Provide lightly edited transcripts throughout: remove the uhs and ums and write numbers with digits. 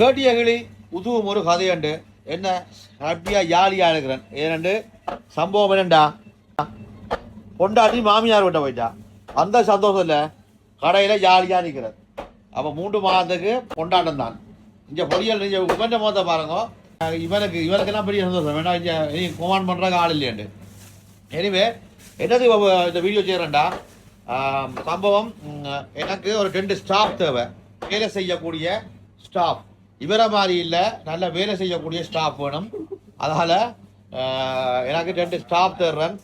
கேட்டியகிளி உதுவும் ஒரு கதையுண்டு. என்ன ஹாப்பியாக ஜாலியாக இருக்கிறேன். ஏனண்டு சம்பவம் என்னண்டா, பொண்டாட்டி மாமியார் விட்ட போயிட்டா. அந்த சந்தோஷத்தில் கடையில் ஜாலியாக நிற்கிறது. அப்போ 3 மாதத்துக்கு கொண்டாட்டம் தான். இங்கே பொடியல் நீங்கள் உபண்ட மோத பாருங்க. இவனுக்கெல்லாம் பெரிய சந்தோஷம் வேண்டாம். இங்கே நீ கொமாண்ட் பண்ணுறாங்க ஆள் இல்லையாண்டு. எனிவே என்னது இந்த வீடியோ செய்கிறேன்டா, சம்பவம் எனக்கு ஒரு 2 ஸ்டாஃப் தேவை. வேலை செய்யக்கூடிய ஸ்டாஃப் இவரை மாதிரி இல்லை, நல்ல வேலை செய்யக்கூடிய ஸ்டாஃப் வேணும். அதனால் எனக்கு 2 ஸ்டாஃப் தேடுறேன்.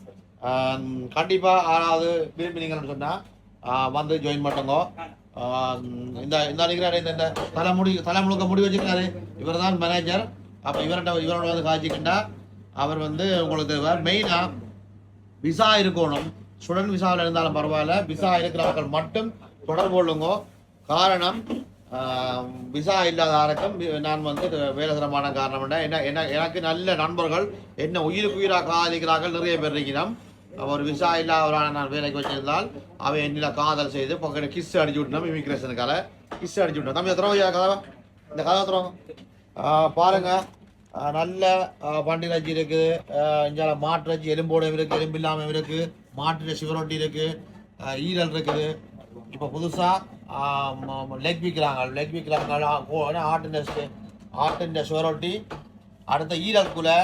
கண்டிப்பாக யாராவது விரும்பினீங்கன்னு சொன்னால் வந்து ஜாயின் பண்ணுங்க. இந்த நினைக்கிறாரு, இந்த தலைமுழுக்க முடி வச்சுக்கிறாரு, இவர் தான் மேனேஜர். அப்போ இவரோட வந்து காய்ச்சிக்கிட்டா அவர் வந்து உங்களுக்கு மெயினாக விசா இருக்கணும். ஸ்டூடெண்ட் விசாவில் இருந்தாலும் பரவாயில்ல, விசா இருக்கிறவர்கள் மட்டும் தொடர்பு கொள்ளுங்க. காரணம், விசா இல்லாத யாருக்கும் நான் வந்து வேலை தரமான காரணம் என்ன, எனக்கு நல்ல நண்பர்கள் என்ன உயிருக்கு உயிராக காதலிக்கிறார்கள் நிறைய பேர் இருக்கிறோம். ஒரு விசா இல்லாதவரான நான் வேலைக்கு வச்சிருந்தால் அவன் என்னில் காதல் செய்து பக்கம் கிஸ் அடிச்சு விட்டோம். இமிக்ரேஷனுக்கால கிஸ் அடிச்சு விட்டோம். நம்ம எத்தனை கதை, இந்த கதை எத்தனை பாருங்க. நல்ல பண்டிகை இருக்குது, இங்கே மாட்டு எலும்போடு இருக்குது, எலும்பு இல்லாமல் இருக்குது, மாட்டு சிவரொட்டி இருக்குது, ஈரல் இருக்குது. இப்போ புதுசாக லெக் விற்கிறாங்க. ஆட்டின் சுவரொட்டி, அடுத்த ஈரல்குள்ளே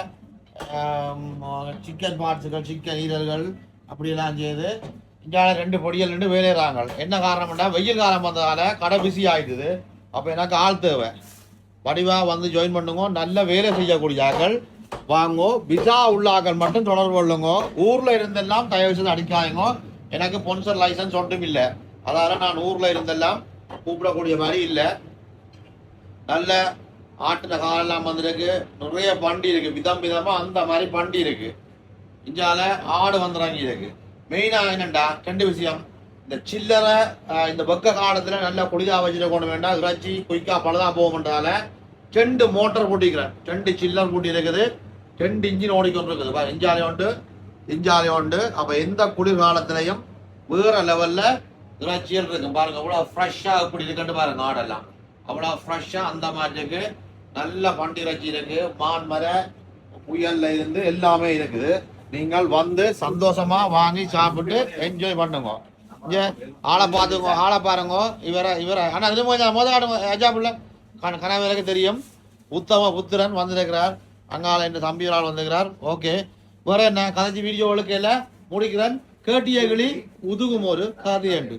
சிக்கன் பார்ட்ஸுகள், சிக்கன் ஈரல்கள் அப்படியெல்லாம் செய்து இங்கே 2 பொடியல் 2 வேலையிறாங்க. என்ன காரணம்னா, வெயில் காலம் வந்ததால் கடை பிஸி ஆகிடுது. அப்போ எனக்கு ஆள் தேவை. வடிவாக வந்து ஜாயின் பண்ணுங்க. நல்ல வேலை செய்யக்கூடிய ஆக்கள் வாங்கோ. விசா உள்ள ஆக்கள் மட்டும் தொடர்பு கொள்ளுங்க. ஊரில் இருந்தெல்லாம் தயவு செய்து அடிக்காதுங்க. எனக்கு ஸ்பான்சர் லைசன்ஸ் ஒன்றும் இல்லை. அதால் நான் ஊரில் இருந்தெல்லாம் கூப்பிடக்கூடிய மாதிரி இல்லை. நல்ல ஆட்டின காலெல்லாம் வந்துருக்கு, நிறைய பண்டி இருக்குது, விதமாக அந்த மாதிரி பண்டி இருக்குது. இஞ்சால ஆடு வந்துறாங்க இருக்கு. மெயினாக என்னண்டா 2 விஷயம். இந்த சில்லறை இந்த வெக்க காலத்தில் நல்லா குளிதா வச்சுட்டு கொண்டு வேண்டாம். இறைச்சி குயிக்காக பழுதா போகும்ன்றதால 2 மோட்டர் கூட்டிக்கிறேன். 2 சில்லர் கூட்டி இருக்குது, 2 இன்ஜின் ஓடிக்கொண்டு இருக்குது. இஞ்சாலை உண்டு. அப்போ எந்த குளிர்காலத்திலையும் வேற லெவலில் இறைச்சியல் இருக்கும். பாருங்க அவ்வளோ ஃப்ரெஷ்ஷாக இப்படி இருக்குன்னு பாருங்க. ஆடெல்லாம் அவ்வளோ ஃப்ரெஷ்ஷாக அந்த மாதிரி இருக்கு. நல்ல பண்டி இறைச்சி இருக்கு. மான்மர புயல்ல இருந்து எல்லாமே இருக்குது. நீங்கள் வந்து சந்தோஷமா வாங்கி சாப்பிட்டு என்ஜாய் பண்ணுங்க. இங்கே ஆளை பார்த்துங்க, ஆளை பாருங்க. இவரை ஆனால் இது மோதாடுங்க அஜாபுள்ள கனவேலுக்கு தெரியும். உத்தம புத்திரன் வந்திருக்கிறார். அங்கால என்ற தம்பியரால் வந்திருக்கிறார். ஓகே, வேற என்ன கதைச்சி வீடியோவுக்கு எல்லாம் முடிக்கிறேன். கேட்டியகிளி உதுகும் ஒரு கதையண்டு.